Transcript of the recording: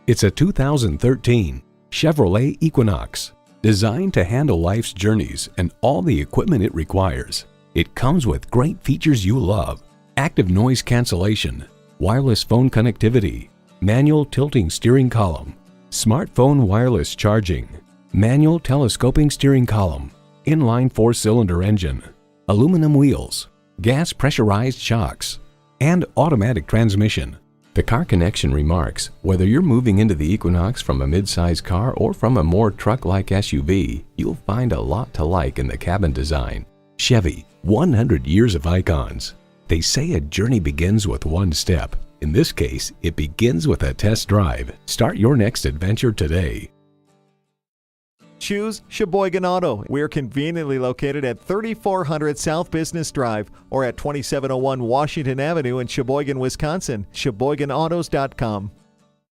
It's a 2013 Chevrolet Equinox, designed to handle life's journeys and all the equipment it requires. It comes with great features you love: active noise cancellation, wireless phone connectivity, manual tilting steering column, smartphone wireless charging, manual telescoping steering column, inline 4-cylinder engine, aluminum wheels, gas pressurized shocks, and automatic transmission. The Car Connection remarks, whether you're moving into the Equinox from a mid-size car or from a more truck-like SUV, you'll find a lot to like in the cabin design. Chevy, 100 years of icons. They say a journey begins with one step. In this case, it begins with a test drive. Start your next adventure today. Choose Sheboygan Auto. We're conveniently located at 3400 South Business Drive or at 2701 Washington Avenue in Sheboygan, Wisconsin. SheboyganAutos.com.